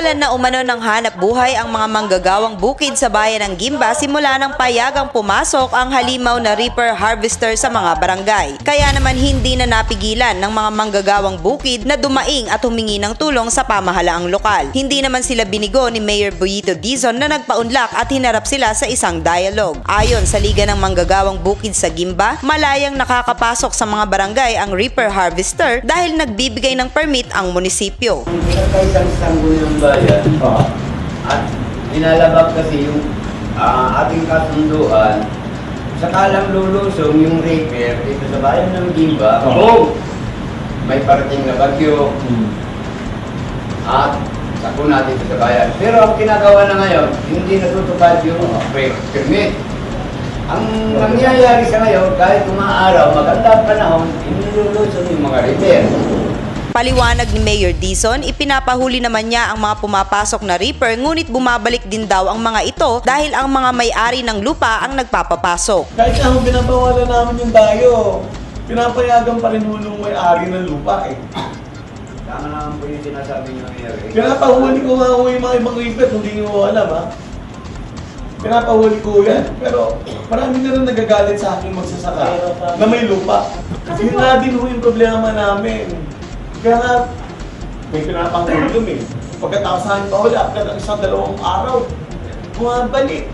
Nawawalan na umano ng hanap buhay ang mga manggagawang bukid sa bayan ng Gimba simula nang payagang pumasok ang halimaw na reaper harvester sa mga barangay. Kaya naman hindi na napigilan ng mga manggagawang bukid na dumaing at humingi ng tulong sa pamahalaang lokal. Hindi naman sila binigo ni Mayor Boyito Dizon na nagpaunlak at hinarap sila sa isang dialogue. Ayon sa Liga ng Manggagawang Bukid sa Gimba, malayang nakakapasok sa mga barangay ang reaper harvester dahil nagbibigay ng permit ang munisipyo. Isang sanggol ng bayan at inalabag kasi yung ating kasunduan sakalang lulusong yung repair dito sa bayan ng Gimba kung may parating na bagyo at sako natin sa bayan. Pero ang ginagawa na ngayon, hindi natutupad yung permit. Ang nangyayari sa ngayon, kahit umaaraw, maganda panahon, inilulusong yung mga repair. Paliwanag ni Mayor Dizon, ipinapahuli naman niya ang mga pumapasok na reaper ngunit bumabalik din daw ang mga ito dahil ang mga may-ari ng lupa ang nagpapapasok. Kahit na kung pinapawalan namin yung dayo, pinapayagan pa rin hulong may-ari ng lupa eh. Tama naman po yung sinasabi niyo ngayon. Pinapahuli ko nga ho yung mga ibang reaper, hindi nyo alam ha. Pinapahuli ko yan, pero marami na rin nagagalit sa aking magsasaka na may lupa. Yun nga din ho yung problema namin. Kaya nga, may pinapangulong eh. Pagkatapos namin pa wala, agad ang isang dalawang araw, bumabalik.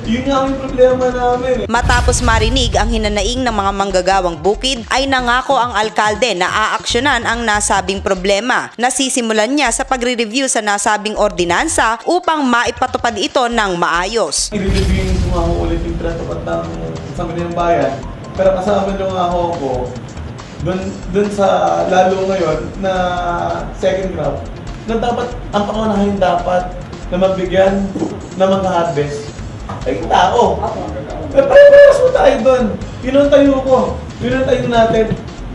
Yun nga yung problema namin eh. Matapos marinig ang hinanaing ng mga manggagawang bukid, ay nangako ang alkalde na aaksyonan ang nasabing problema. Nasisimulan niya sa pagre-review sa nasabing ordinansa upang maipatupad ito ng maayos. I-reviewin ko nga ho ulit yung pinatupad ng Sangguniang Bayan, pero kasama nyo nga ho ko, Doon sa lalo ngayon na second crop, na dapat, ang pangunahin dapat na magbigyan na mag-harvest ay tao. Pare-pares mo tayo doon. Yun ang tayo ko. Yun ang tayo natin.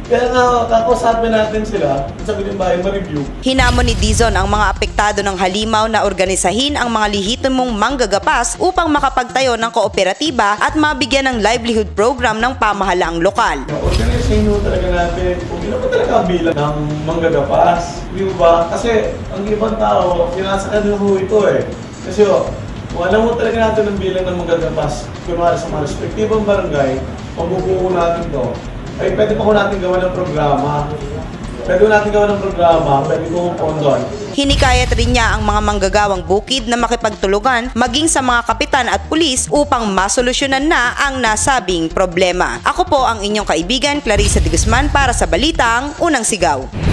Kaya nga, kakausapin natin sila, sabi ng bayan, ma-review. Hinamon ni Dizon ang mga apektado ng halimaw na organisahin ang mga lehitimong manggagapas upang makapagtayo ng kooperatiba at mabigyan ng livelihood program ng pamahalaang lokal. Organisahin mo talaga natin kung ino ba talaga ang bilang ng manggagapas. Di ba? Kasi ang ibang tao, sinasakan ho ito eh. Kasi kung alam mo talaga natin ang bilang ng manggagapas, kunwari sa mga respektibong barangay, mabubuo natin to, ay pwede pa ko natin gawa ng programa. Pwede ko pondon. Hinikayat rin niya ang mga manggagawang bukid na makipagtulungan maging sa mga kapitan at pulis upang masolusyonan na ang nasabing problema. Ako po ang inyong kaibigan, Clarissa de Guzman para sa Balitang Unang Sigaw.